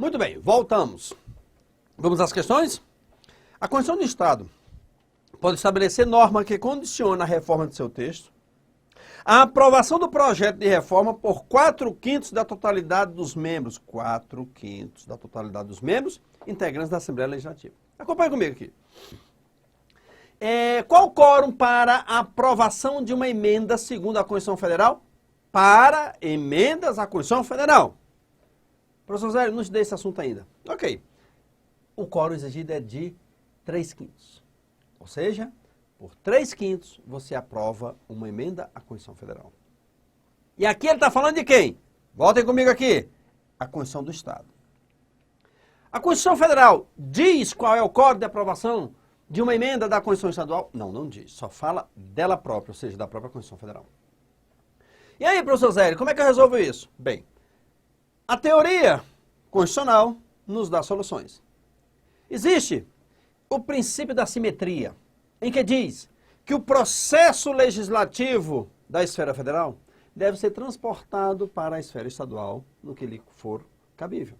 Muito bem, voltamos. Vamos às questões? A Constituição do Estado pode estabelecer norma que condiciona a reforma de seu texto, a aprovação do projeto de reforma por 4/5 da totalidade dos membros, 4/5 da totalidade dos membros, integrantes da Assembleia Legislativa. Acompanhe comigo aqui. Qual o quórum para a aprovação de uma emenda segundo a Constituição Federal? Para emendas à Constituição Federal. Professor Zé, não estudei esse assunto ainda. Ok. O quórum exigido é de 3/5. Ou seja, por 3/5 você aprova uma emenda à Constituição Federal. E aqui ele está falando de quem? Voltem comigo aqui. A Constituição do Estado. A Constituição Federal diz qual é o quórum de aprovação de uma emenda da Constituição Estadual? Não, não diz. Só fala dela própria, ou seja, da própria Constituição Federal. E aí, professor Zé, como é que eu resolvo isso? Bem, a teoria constitucional nos dá soluções. Existe o princípio da simetria, em que diz que o processo legislativo da esfera federal deve ser transportado para a esfera estadual, no que lhe for cabível.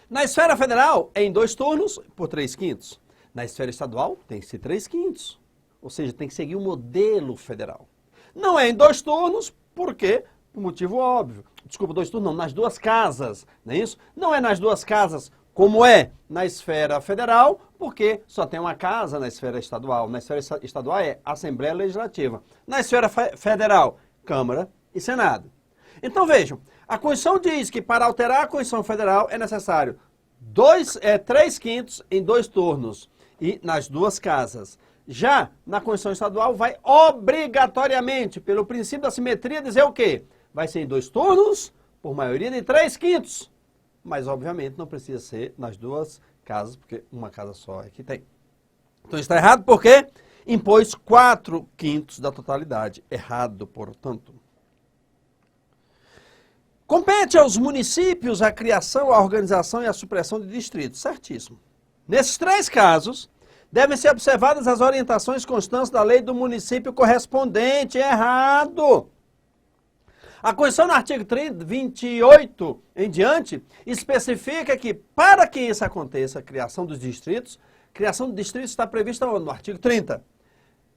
Na esfera federal, é em 2 turnos, por 3/5. Na esfera estadual, tem que ser 3/5. Ou seja, tem que seguir o modelo federal. Não é em 2 turnos, porque, por motivo óbvio. Desculpa, 2 turnos não, nas 2 casas, não é isso? Não é nas 2 casas como é na esfera federal, porque só tem uma casa na esfera estadual. Na esfera estadual é Assembleia Legislativa. Na esfera federal, Câmara e Senado. Então vejam, a Constituição diz que para alterar a Constituição Federal é necessário 3/5 em 2 turnos e nas 2 casas. Já na Constituição Estadual vai obrigatoriamente, pelo princípio da simetria, dizer o quê? Vai ser em 2 turnos, por maioria de 3/5. Mas, obviamente, não precisa ser nas 2 casas, porque uma casa só é que tem. Então, está errado porque impôs 4/5 da totalidade. Errado, portanto. Compete aos municípios a criação, a organização e a supressão de distritos. Certíssimo. Nesses 3 casos, devem ser observadas as orientações constantes da lei do município correspondente. Errado! A Constituição, no artigo 28 em diante, especifica que, para que isso aconteça, a criação dos distritos está prevista no artigo 30.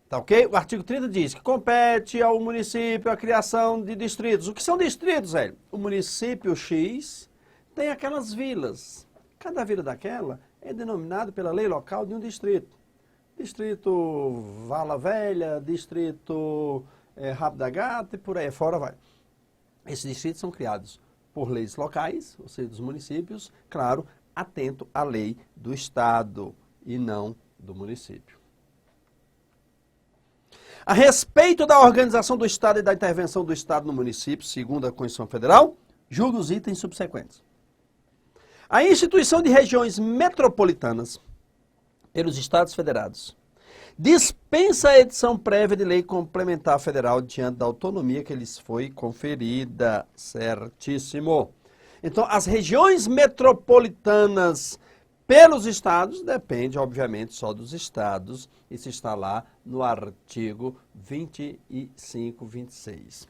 Tá ok? O artigo 30 diz que compete ao município a criação de distritos. O que são distritos, velho? O município X tem aquelas vilas. Cada vila daquela é denominado pela lei local de um distrito. Distrito Vala Velha, distrito Rabo da Gata e por aí fora vai. Esses distritos são criados por leis locais, ou seja, dos municípios, claro, atento à lei do Estado e não do município. A respeito da organização do Estado e da intervenção do Estado no município, segundo a Constituição Federal, julgue os itens subsequentes. A instituição de regiões metropolitanas pelos Estados Federados dispensa a edição prévia de lei complementar federal diante da autonomia que lhes foi conferida. Certíssimo. Então, as regiões metropolitanas pelos estados depende, obviamente, só dos estados. Isso está lá no artigo 25, 26.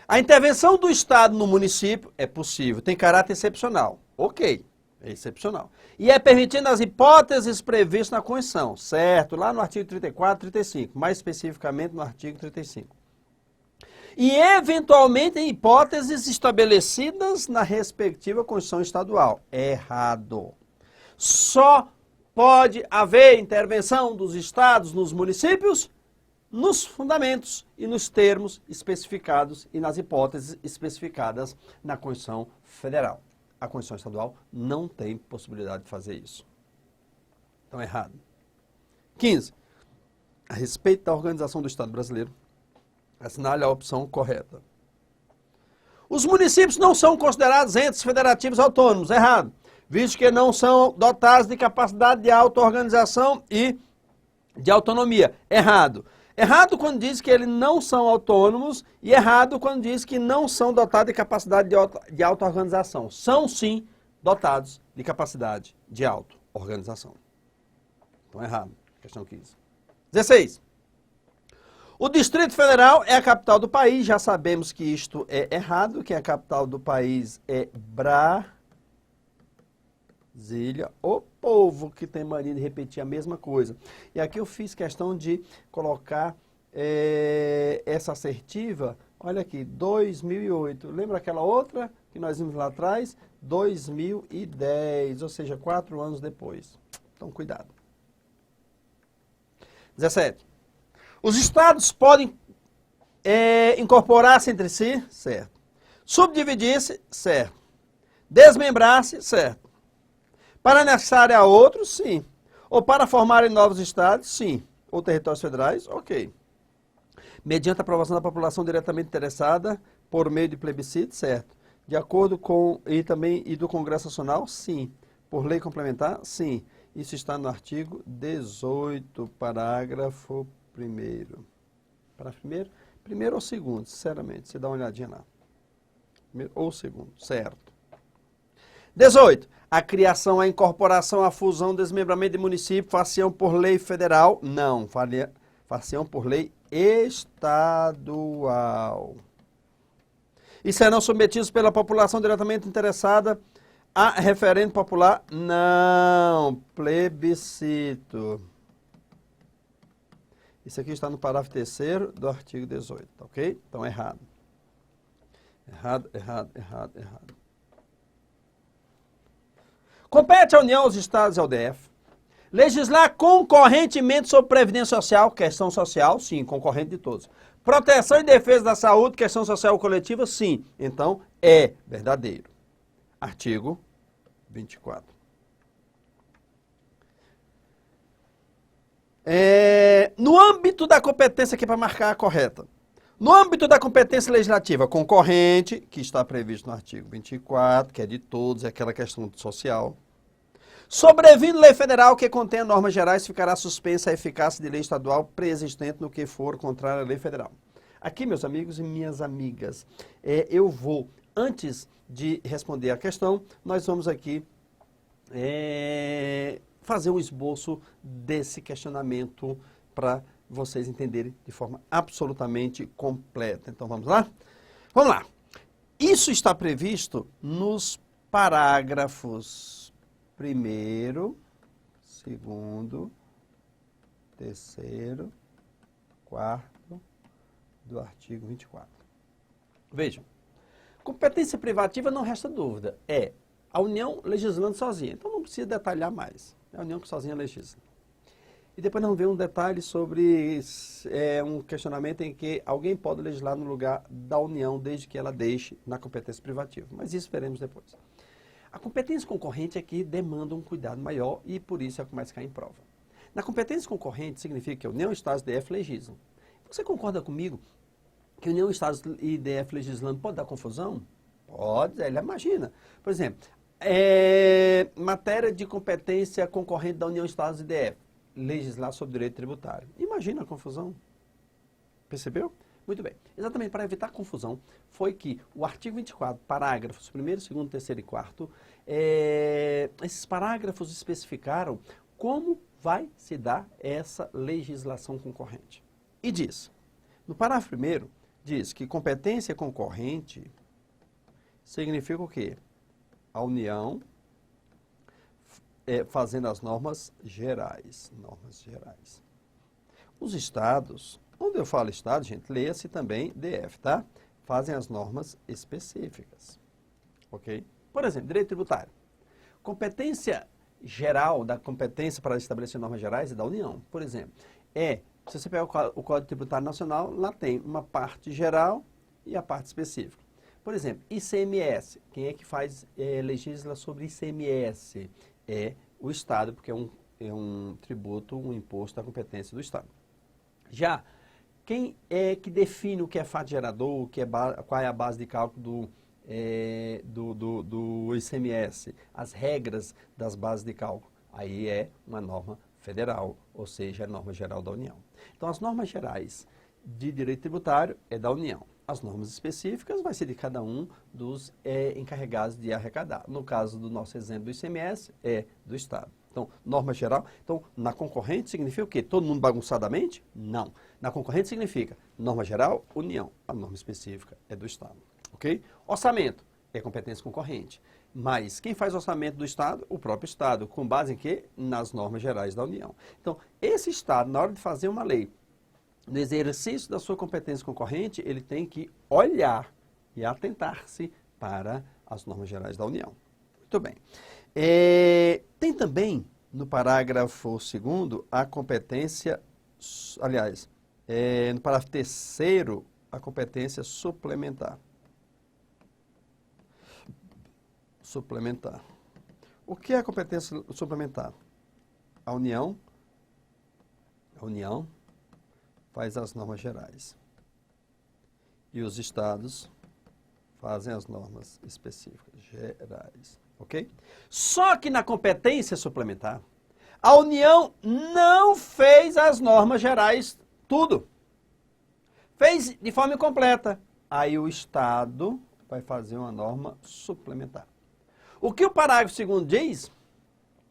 A intervenção do Estado no município é possível, tem caráter excepcional. Ok, é excepcional. E é permitido nas hipóteses previstas na Constituição, certo? Lá no artigo 34 e 35, mais especificamente no artigo 35. E, eventualmente, em hipóteses estabelecidas na respectiva Constituição Estadual. Errado. Só pode haver intervenção dos estados nos municípios nos fundamentos e nos termos especificados e nas hipóteses especificadas na Constituição Federal. A Constituição Estadual não tem possibilidade de fazer isso. Então, errado. 15. A respeito da organização do Estado brasileiro, assinale a opção correta. Os municípios não são considerados entes federativos autônomos. Errado. Visto que não são dotados de capacidade de auto-organização e de autonomia. Errado. Errado quando diz que eles não são autônomos e errado quando diz que não são dotados de capacidade de auto-organização. São, sim, dotados de capacidade de auto-organização. Então, errado. Questão 15. 16. O Distrito Federal é a capital do país, já sabemos que isto é errado, que a capital do país é Brasília. O povo que tem mania de repetir a mesma coisa. E aqui eu fiz questão de colocar essa assertiva, olha aqui, 2008. Lembra aquela outra que nós vimos lá atrás? 2010, ou seja, 4 anos depois. Então, cuidado. 17. Os estados podem incorporar-se entre si, certo. Subdividir-se, certo. Desmembrar-se, certo. Para anexarem a outros, sim. Ou para formarem novos estados, sim. Ou territórios federais, ok. Mediante a aprovação da população diretamente interessada, por meio de plebiscito, certo. De acordo com, e do Congresso Nacional, sim. Por lei complementar, sim. Isso está no artigo 18, parágrafo 1º. Parágrafo 1º? Primeiro ou segundo, sinceramente, você dá uma olhadinha lá. Primeiro ou segundo, certo. 18. A criação, a incorporação, a fusão, desmembramento de município, far-se-ão por lei federal? Não, far-se-ão por lei estadual. E serão submetidos pela população diretamente interessada a referendo popular? Não, plebiscito. Isso aqui está no parágrafo 3º do artigo 18, ok? Então, errado. Errado, errado, errado, errado. Compete à União, aos Estados e ao DF legislar concorrentemente sobre previdência social, questão social, sim, concorrente de todos. Proteção e defesa da saúde, questão social coletiva, sim. Então, é verdadeiro. Artigo 24. No âmbito da competência, aqui para marcar a correta, no âmbito da competência legislativa concorrente, que está previsto no artigo 24, que é de todos, é aquela questão social, sobrevindo lei federal que contenha normas gerais, ficará suspensa a eficácia de lei estadual preexistente no que for contrário à lei federal. Aqui, meus amigos e minhas amigas, eu vou, antes de responder a questão, nós vamos aqui fazer um esboço desse questionamento para vocês entenderem de forma absolutamente completa. Então, vamos lá? Vamos lá. Isso está previsto nos parágrafos 1º, 2º, 3º, 4º do artigo 24. Vejam, competência privativa não resta dúvida, é a União legislando sozinha. Então não precisa detalhar mais, é a União que sozinha legisla. E depois nós vamos ver um detalhe sobre um questionamento em que alguém pode legislar no lugar da União desde que ela deixe na competência privativa, mas isso veremos depois. A competência concorrente aqui demanda um cuidado maior e por isso é o que mais cai em prova. Na competência concorrente significa que a União, Estados e DF legislam. Você concorda comigo que União, Estados e DF legislando pode dar confusão? Pode, ele imagina. Por exemplo, matéria de competência concorrente da União, Estados e DF, legislar sobre direito tributário. Imagina a confusão. Percebeu? Muito bem. Exatamente para evitar confusão, foi que o artigo 24, parágrafos 1º, 2º, 3º e 4º, esses parágrafos especificaram como vai se dar essa legislação concorrente. E diz, no parágrafo 1º, diz que competência concorrente significa o quê? A União fazendo as normas gerais. Normas gerais. Os estados, quando eu falo estado, gente, leia-se também DF, tá? Fazem as normas específicas, ok? Por exemplo, direito tributário. Competência geral da competência para estabelecer normas gerais é da União. Por exemplo, se você pegar o Código Tributário Nacional, lá tem uma parte geral e a parte específica. Por exemplo, ICMS. Quem é que legisla sobre ICMS? É o Estado, porque é um tributo, um imposto da competência do Estado. Já, quem é que define o que é fato gerador, qual é a base de cálculo do ICMS, as regras das bases de cálculo? Aí é uma norma federal, ou seja, a norma geral da União. Então, as normas gerais de direito tributário é da União. As normas específicas vai ser de cada um dos encarregados de arrecadar. No caso do nosso exemplo do ICMS, é do Estado. Então, norma geral. Então, na concorrente significa o quê? Todo mundo bagunçadamente? Não. Na concorrente significa norma geral, União. A norma específica é do Estado. Ok? Orçamento é competência concorrente. Mas quem faz orçamento do Estado? O próprio Estado. Com base em quê? Nas normas gerais da União. Então, esse Estado, na hora de fazer uma lei, no exercício da sua competência concorrente, ele tem que olhar e atentar-se para as normas gerais da União. Muito bem. Tem também, no parágrafo 2º, a competência, aliás, no parágrafo 3º, a competência suplementar. Suplementar. O que é a competência suplementar? A União faz as normas gerais. E os estados fazem as normas específicas, gerais. Ok? Só que na competência suplementar, a União não fez as normas gerais tudo. Fez de forma incompleta. Aí o Estado vai fazer uma norma suplementar. O que o parágrafo 2º diz,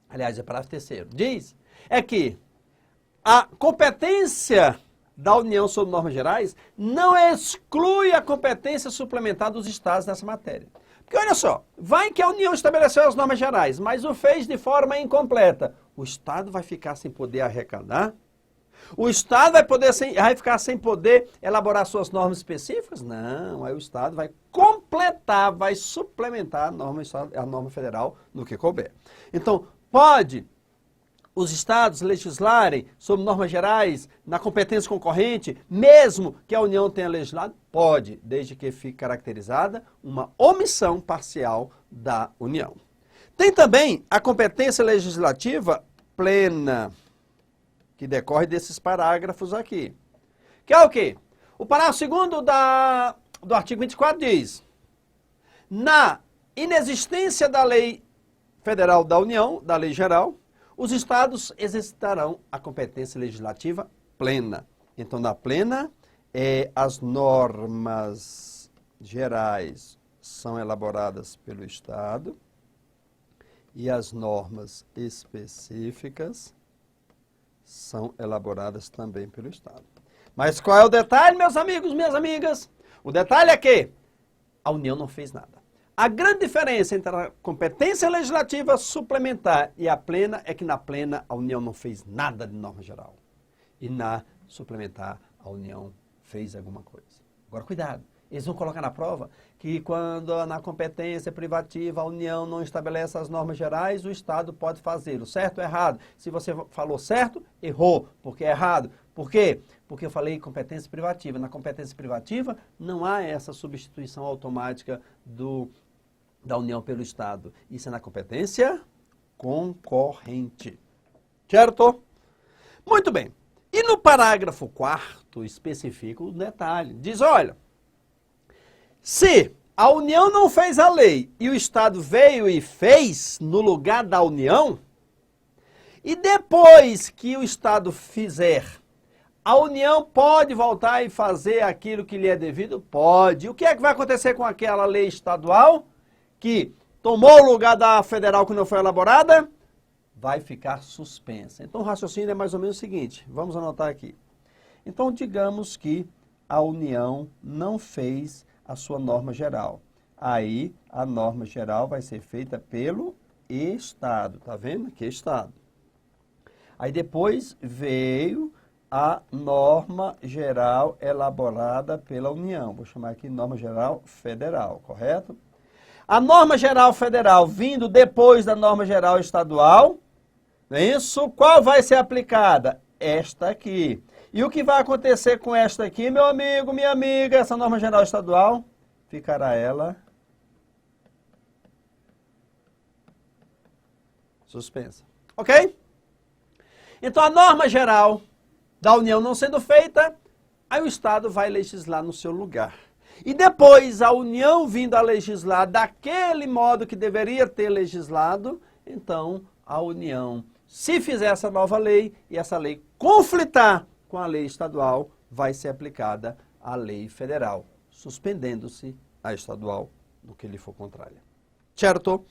aliás, é o parágrafo 3º, diz, é que a competência da União sobre normas gerais não exclui a competência suplementar dos Estados nessa matéria. Porque olha só, vai que a União estabeleceu as normas gerais, mas o fez de forma incompleta. O Estado vai ficar sem poder arrecadar? O Estado vai ficar sem poder elaborar suas normas específicas? Não, aí o Estado vai completar, vai suplementar a norma federal no que couber. Então, pode os estados legislarem sobre normas gerais na competência concorrente, mesmo que a União tenha legislado? Pode, desde que fique caracterizada uma omissão parcial da União. Tem também a competência legislativa plena, que decorre desses parágrafos aqui. Que é o quê? O parágrafo 2º do artigo 24 diz: na inexistência da lei federal da União, da lei geral, os estados exercitarão a competência legislativa plena. Então, na plena, as normas gerais são elaboradas pelo Estado e as normas específicas são elaboradas também pelo Estado. Mas qual é o detalhe, meus amigos, minhas amigas? O detalhe é que a União não fez nada. A grande diferença entre a competência legislativa suplementar e a plena é que na plena a União não fez nada de norma geral. E na suplementar a União fez alguma coisa. Agora, cuidado. Eles vão colocar na prova que quando na competência privativa a União não estabelece as normas gerais, o Estado pode fazer o certo ou errado. Se você falou certo, errou, porque é errado. Por quê? Porque eu falei competência privativa. Na competência privativa não há essa substituição automática da União pelo Estado. Isso é na competência concorrente. Certo? Muito bem. E no parágrafo 4º especifica o detalhe. Diz, olha, se a União não fez a lei e o Estado veio e fez no lugar da União, e depois que o Estado fizer, a União pode voltar e fazer aquilo que lhe é devido? Pode. E o que é que vai acontecer com aquela lei estadual que tomou o lugar da federal que não foi elaborada? Vai ficar suspensa. Então o raciocínio é mais ou menos o seguinte, vamos anotar aqui. Então digamos que a União não fez a sua norma geral. Aí a norma geral vai ser feita pelo Estado, tá vendo? Aqui é Estado. Aí depois veio a norma geral elaborada pela União. Vou chamar aqui norma geral federal, correto? A norma geral federal vindo depois da norma geral estadual, não é isso? Qual vai ser aplicada? Esta aqui. E o que vai acontecer com esta aqui, meu amigo, minha amiga, essa norma geral estadual? Ficará ela suspensa. Ok? Então a norma geral da União não sendo feita, aí o Estado vai legislar no seu lugar. E depois a União vindo a legislar daquele modo que deveria ter legislado, então a União, se fizer essa nova lei e essa lei conflitar com a lei estadual, vai ser aplicada a lei federal, suspendendo-se a estadual no que lhe for contrária. Certo?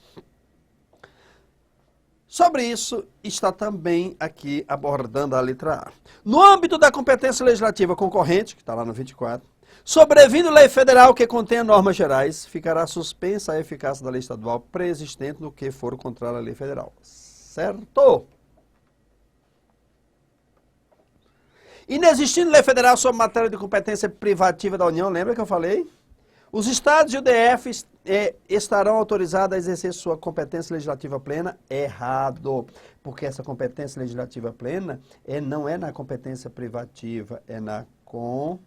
Sobre isso, está também aqui abordando a letra A. No âmbito da competência legislativa concorrente, que está lá no 24, sobrevindo lei federal que contenha normas gerais, ficará suspensa a eficácia da lei estadual preexistente no que for contrário à lei federal. Certo? Inexistindo lei federal sobre matéria de competência privativa da União, lembra que eu falei? Os estados e o DF estarão autorizados a exercer sua competência legislativa plena? Errado, porque essa competência legislativa plena não é na competência privativa, é na Por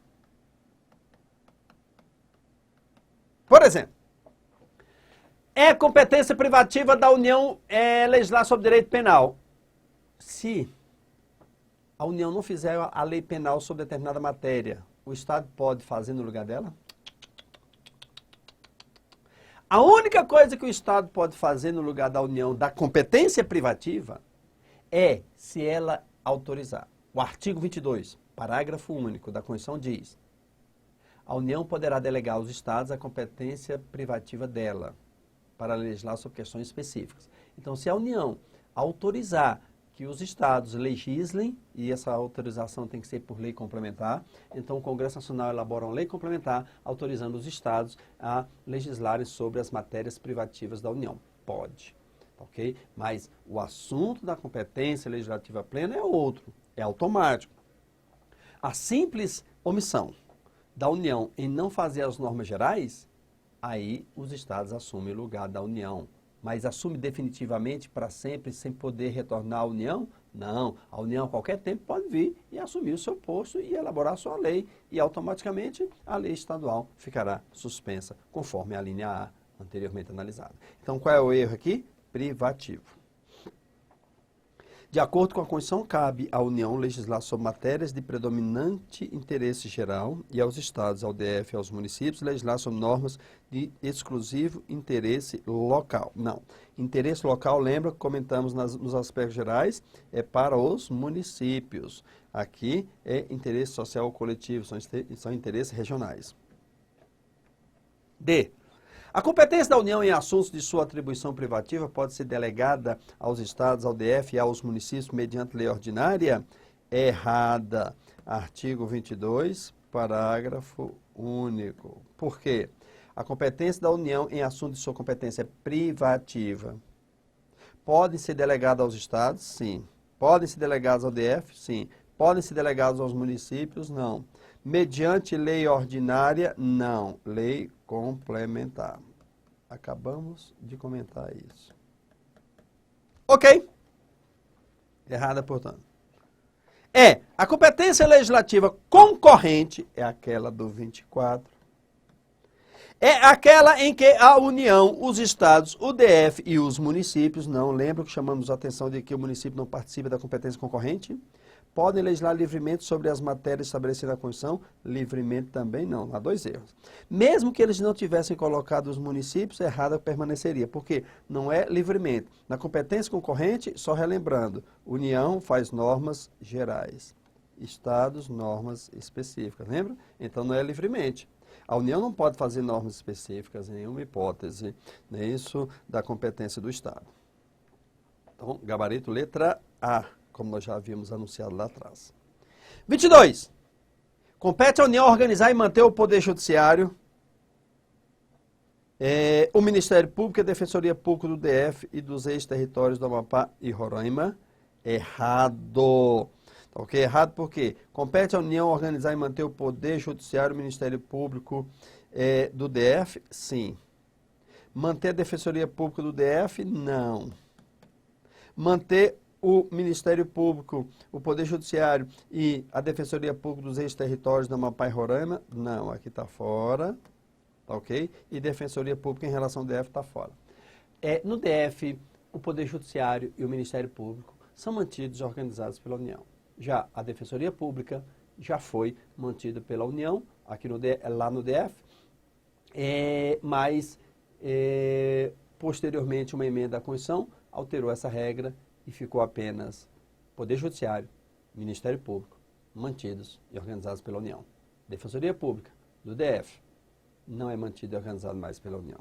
exemplo, é competência privativa da União legislar sobre direito penal. Se a União não fizer a lei penal sobre determinada matéria, o Estado pode fazer no lugar dela? A única coisa que o Estado pode fazer no lugar da União da competência privativa é se ela autorizar. O artigo 22, parágrafo único da Constituição diz: a União poderá delegar aos Estados a competência privativa dela para legislar sobre questões específicas. Então, se a União autorizar que os Estados legislem, e essa autorização tem que ser por lei complementar, então o Congresso Nacional elabora uma lei complementar autorizando os Estados a legislarem sobre as matérias privativas da União. Pode, ok? Mas o assunto da competência legislativa plena é outro, é automático. A simples omissão da União em não fazer as normas gerais, aí os Estados assumem o lugar da União. Mas assume definitivamente para sempre, sem poder retornar à União? Não. A União, a qualquer tempo, pode vir e assumir o seu posto e elaborar a sua lei. E, automaticamente, a lei estadual ficará suspensa, conforme a linha A anteriormente analisada. Então, qual é o erro aqui? Privativo. De acordo com a Constituição, cabe à União legislar sobre matérias de predominante interesse geral e aos Estados, ao DF e aos municípios legislar sobre normas de exclusivo interesse local. Não. Interesse local, lembra que comentamos nos aspectos gerais, é para os municípios. Aqui é interesse social coletivo, são interesses regionais. D. A competência da União em assuntos de sua atribuição privativa pode ser delegada aos Estados, ao DF e aos municípios mediante lei ordinária? Errada. Artigo 22, parágrafo único. Por quê? A competência da União em assuntos de sua competência privativa podem ser delegadas aos Estados? Sim. Podem ser delegadas ao DF? Sim. Podem ser delegadas aos municípios? Não. Mediante lei ordinária? Não. Lei complementar. Acabamos de comentar isso. Ok. Errada, portanto. A competência legislativa concorrente é aquela do 24. É aquela em que a União, os Estados, o DF e os municípios, não lembro que chamamos a atenção de que o município não participa da competência concorrente? Podem legislar livremente sobre as matérias estabelecidas na Constituição? Livremente também não. Há dois erros. Mesmo que eles não tivessem colocado os municípios, errada permaneceria. Porque não é livremente. Na competência concorrente, só relembrando, União faz normas gerais. Estados, normas específicas. Lembra? Então não é livremente. A União não pode fazer normas específicas em nenhuma hipótese. Nem isso da competência do Estado. Então, gabarito letra A, como nós já havíamos anunciado lá atrás. 22. Compete à União organizar e manter o Poder Judiciário, o Ministério Público e a Defensoria Pública do DF e dos ex-territórios do Amapá e Roraima. Errado. Tá ok? Errado por quê? Compete à União organizar e manter o Poder Judiciário, o Ministério Público do DF? Sim. Manter a Defensoria Pública do DF? Não. Manter o Ministério Público, o Poder Judiciário e a Defensoria Pública dos ex-territórios do Amapá e Roraima? Não, aqui está fora, tá ok? E Defensoria Pública em relação ao DF está fora. No DF, o Poder Judiciário e o Ministério Público são mantidos e organizados pela União. Já a Defensoria Pública já foi mantida pela União, aqui lá no DF, mas posteriormente uma emenda à Constituição alterou essa regra e ficou apenas Poder Judiciário, Ministério Público, mantidos e organizados pela União. Defensoria Pública do DF não é mantido e organizado mais pela União.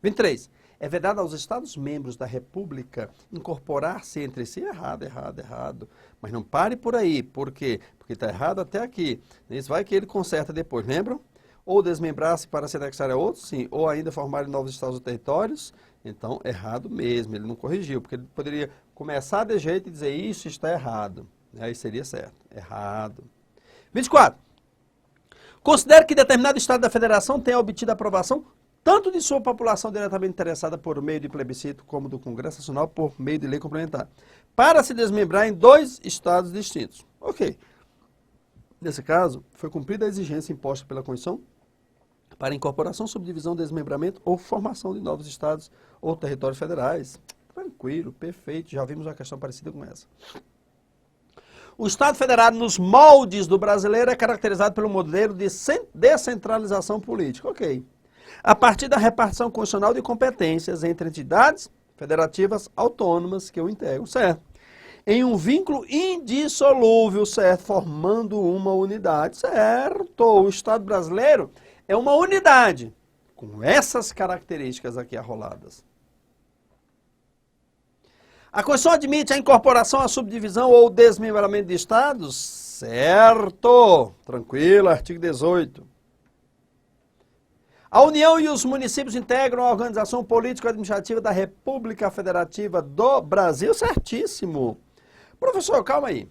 23. É vedado aos Estados-membros da República incorporar-se entre si. Errado, errado, errado. Mas não pare por aí. Por quê? Porque está errado até aqui. Isso vai que ele conserta depois, lembram? Ou desmembrar-se para se anexar a outros, sim. Ou ainda formarem novos estados ou territórios. Então, errado mesmo. Ele não corrigiu, porque ele poderia começar de jeito e dizer isso está errado. Aí seria certo. Errado. 24. Considere que determinado estado da federação tenha obtido aprovação tanto de sua população diretamente interessada por meio de plebiscito, como do Congresso Nacional por meio de lei complementar, para se desmembrar em 2 estados distintos. Ok. Nesse caso, foi cumprida a exigência imposta pela Constituição para incorporação, subdivisão, desmembramento ou formação de novos estados ou territórios federais. Tranquilo, perfeito, já vimos uma questão parecida com essa. O Estado federado nos moldes do brasileiro é caracterizado pelo modelo de descentralização política. Ok. A partir da repartição constitucional de competências entre entidades federativas autônomas que o integram, certo? Em um vínculo indissolúvel, certo? Formando uma unidade, certo? O Estado brasileiro é uma unidade, com essas características aqui arroladas. A Constituição admite a incorporação, a subdivisão ou desmembramento de estados? Certo. Tranquilo, artigo 18. A União e os municípios integram a organização político-administrativa da República Federativa do Brasil? Certíssimo. Professor, calma aí.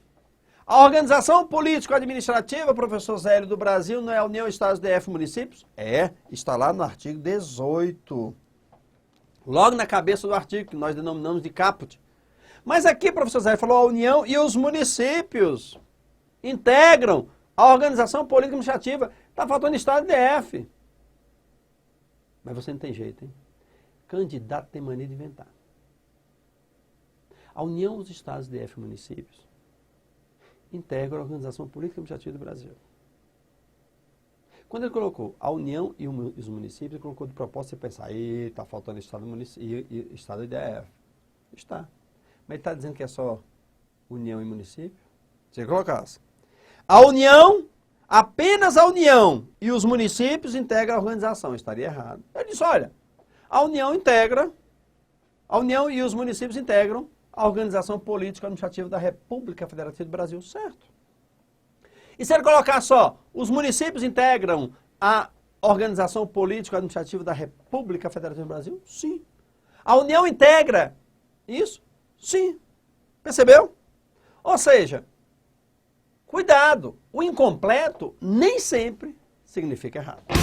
A organização político-administrativa, professor Zélio, do Brasil não é a União, Estados, DF, municípios? É, está lá no artigo 18. Logo na cabeça do artigo, que nós denominamos de caput. Mas aqui, professor Zélio, falou a União e os municípios integram a organização político-administrativa. Está faltando Estado e DF. Mas você não tem jeito, hein? Candidato tem mania de inventar. A União dos Estados, DF e municípios integram a organização política e administrativa do Brasil. Quando ele colocou a União e os municípios, ele colocou de propósito você pensar, está faltando Estado e Estado e DF. Está. Mas ele está dizendo que é só União e município? Se ele colocasse a União, apenas a União e os municípios integram a organização, estaria errado. Ele disse, olha, a União e os municípios integram a organização política administrativa da República Federativa do Brasil, certo? E se ele colocar só, os municípios integram a organização política administrativa da República Federativa do Brasil? Sim. A União integra isso? Sim. Percebeu? Ou seja, cuidado, o incompleto nem sempre significa errado.